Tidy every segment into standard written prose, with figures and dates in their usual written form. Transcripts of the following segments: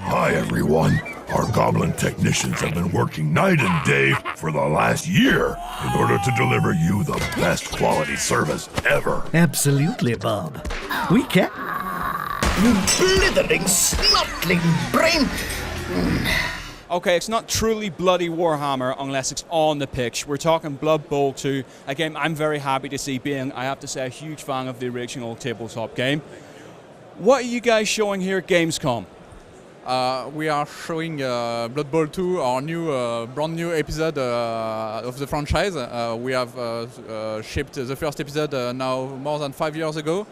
Hi everyone. Our goblin technicians have been working night and day for the last year in order to deliver you the best quality service ever. Absolutely, Bob. We can. You blithering, snotling brain! Okay, it's not truly bloody Warhammer unless it's on the pitch. We're talking Blood Bowl 2, a game I'm very happy to see, being, I have to say, a huge fan of the original tabletop game. What are you guys showing here at Gamescom? We are showing Blood Bowl 2, our new, brand new episode of the franchise. We have shipped the first episode now more than 5 years ago,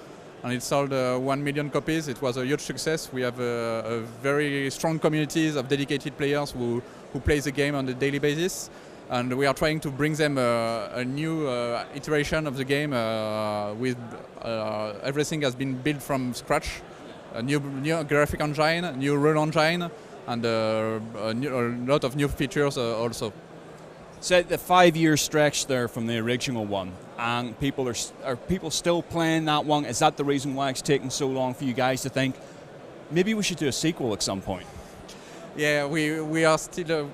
and it sold 1 million copies. It was a huge success. We have a very strong communities of dedicated players who play the game on a daily basis, and we are trying to bring them a new iteration of the game with everything has been built from scratch. A new graphic engine, a new rule engine, and a lot of new features also. So the 5-year stretch there from the original one, and are people still playing that one? Is that the reason why it's taking so long for you guys to think maybe we should do a sequel at some point? Yeah, we are still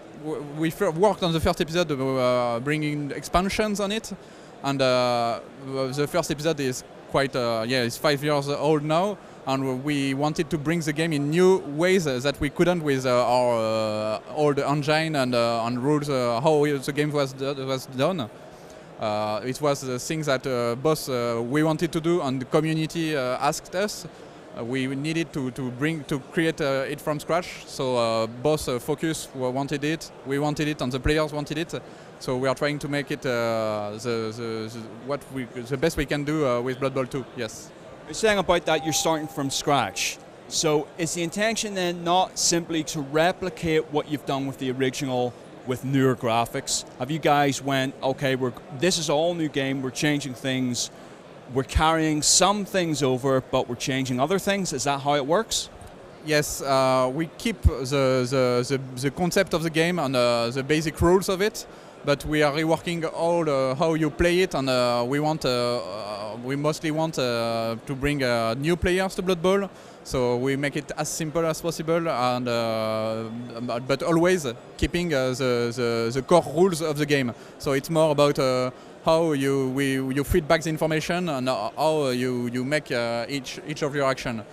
we worked on the first episode, bringing expansions on it, and the first episode is quite it's 5 years old now. And we wanted to bring the game in new ways that we couldn't with our old engine and rules, how the game was done. It was the things that both we wanted to do and the community asked us. We needed to create it from scratch. So both Focus wanted it, we wanted it, and the players wanted it. So we are trying to make it the best we can do with Blood Bowl 2. Yes. You're saying about that you're starting from scratch. So is the intention then not simply to replicate what you've done with the original with newer graphics? Have you guys went, okay, this is all new game, we're changing things, we're carrying some things over, but we're changing other things? Is that how it works? Yes, we keep the concept of the game and the basic rules of it, but we are reworking all how you play it, and we mostly want to bring new players to Blood Bowl, so we make it as simple as possible, and but always keeping the core rules of the game. So it's more about how you feedback the information and how you make each of your action.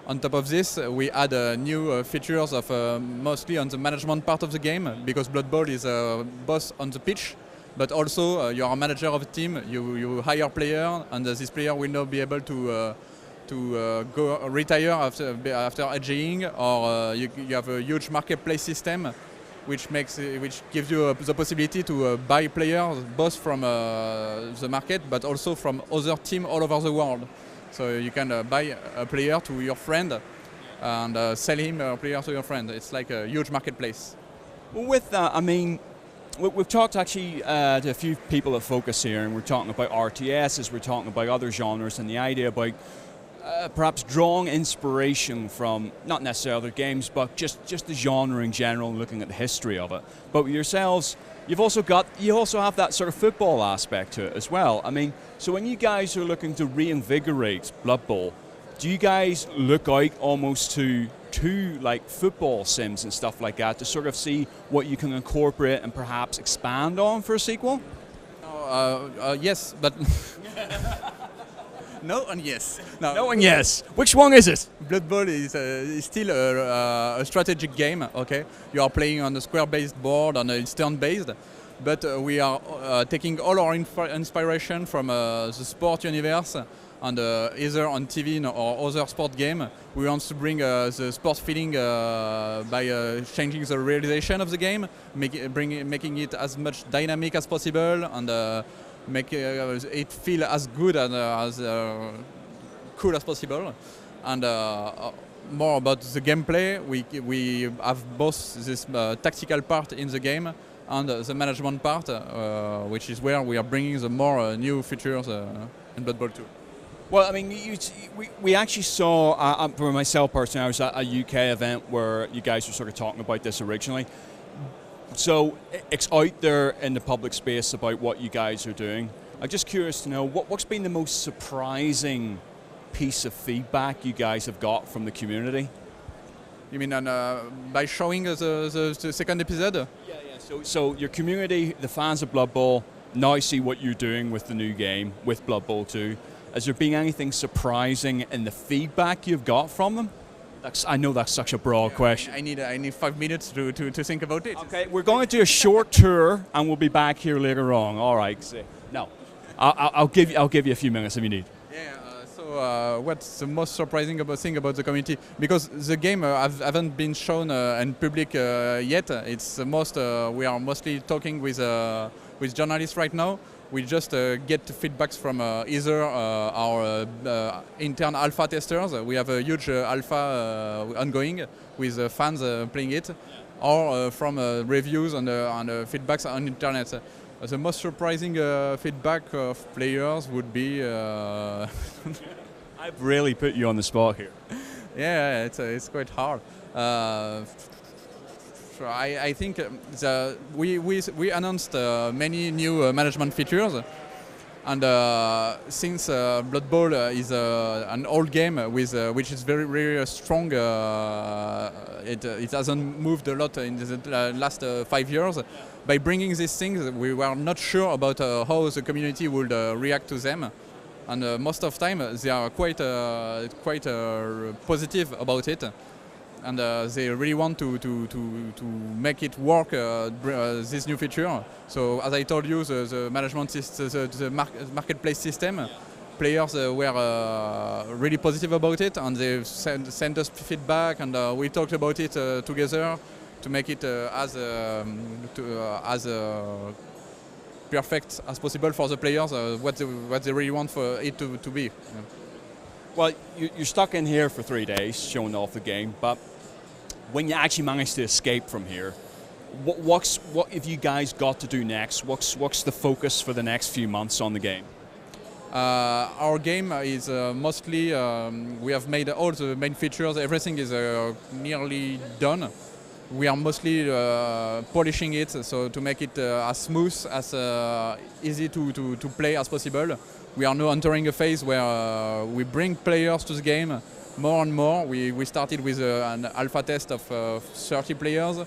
On top of this, we add new features of mostly on the management part of the game, because Blood Bowl is both on the pitch, but also you are a manager of a team. You hire a player, and this player will not be able to go retire after aging, or you have a huge marketplace system, which gives you the possibility to buy players both from the market, but also from other teams all over the world. So you can buy a player to your friend and sell him a player to your friend. It's like a huge marketplace. Well, with that, I mean, we've talked actually to a few people at Focus here, and we're talking about RTSs, we're talking about other genres, and the idea about perhaps drawing inspiration from, not necessarily other games, but just the genre in general, looking at the history of it. But with yourselves, you also have that sort of football aspect to it as well. I mean, so when you guys are looking to reinvigorate Blood Bowl, do you guys look out almost to like football sims and stuff like that to sort of see what you can incorporate and perhaps expand on for a sequel? Yes, but no and yes. No and yes. Which one is it? Blood Bowl is still a strategic game. Okay, you are playing on a square-based board and it's turn-based, but we are taking all our inspiration from the sport universe, and either on TV or other sport game. We want to bring the sport feeling by changing the realization of the game, making it as much dynamic as possible, and make it feel as good and as cool as possible. And more about the gameplay, we have both this tactical part in the game and the management part, which is where we are bringing the more new features in Blood Bowl 2. Well, I mean, we actually saw, for myself personally, I was at a UK event where you guys were sort of talking about this originally. So it's out there in the public space about what you guys are doing. I'm just curious to know what's been the most surprising piece of feedback you guys have got from the community? You mean by showing the second episode? Yeah. So your community, the fans of Blood Bowl, now see what you're doing with the new game, with Blood Bowl 2. Has there been anything surprising in the feedback you've got from them? I know that's such a broad question. I need 5 minutes to think about it. Okay, we're going to do a short tour, and we'll be back here later on. All right. No, I'll give you a few minutes if you need. So what's the most surprising thing about the community? Because the game haven't been shown in public yet. It's we are mostly talking with journalists right now. We just get feedbacks from either our intern alpha testers. We have a huge alpha ongoing with fans playing it, or from reviews and feedbacks on internet. The most surprising feedback of players would be. I've really put you on the spot here. Yeah, it's quite hard. I think we announced many new management features, and since Blood Bowl is an old game which is very very strong, it hasn't moved a lot in the last 5 years. By bringing these things, we were not sure about how the community would react to them, and most of the time they are quite positive about it. And they really want to make it work, this new feature. So as I told you, the management system, the marketplace system, players were really positive about it, and they sent us feedback, and we talked about it together to make it as perfect as possible for the players, what they really want for it to be. Well, you're stuck in here for 3 days showing off the game, but when you actually manage to escape from here, what have you guys got to do next? What's the focus for the next few months on the game? Our game is mostly, we have made all the main features, everything is nearly done. We are mostly polishing it, so to make it as smooth, as easy to play as possible. We are now entering a phase where we bring players to the game more and more. We started with an alpha test of 30 players.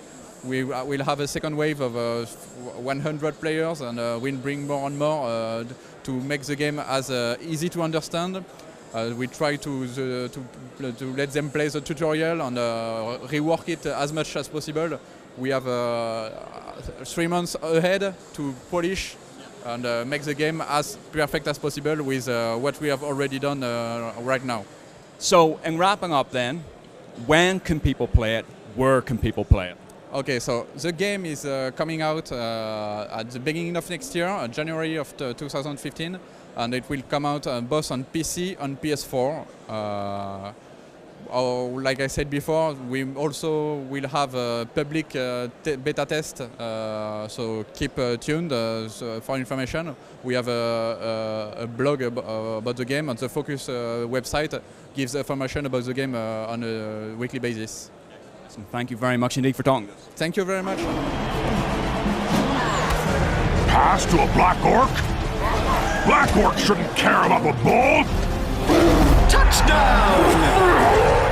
We will have a second wave of 100 players, and we'll bring more and more to make the game as easy to understand. We try to let them play the tutorial and rework it as much as possible. We have 3 months ahead to polish and make the game as perfect as possible with what we have already done right now. So, in wrapping up then, when can people play it? Where can people play it? Okay, so the game is coming out at the beginning of next year, January of 2015, and it will come out both on PC and PS4. Like I said before, we also will have a public beta test, so keep tuned for information. We have a blog about the game, and the Focus website gives information about the game on a weekly basis. Thank you very much indeed for talking to us. Thank you very much. Pass to a Black Orc? Black Orc shouldn't care about the ball! Touchdown!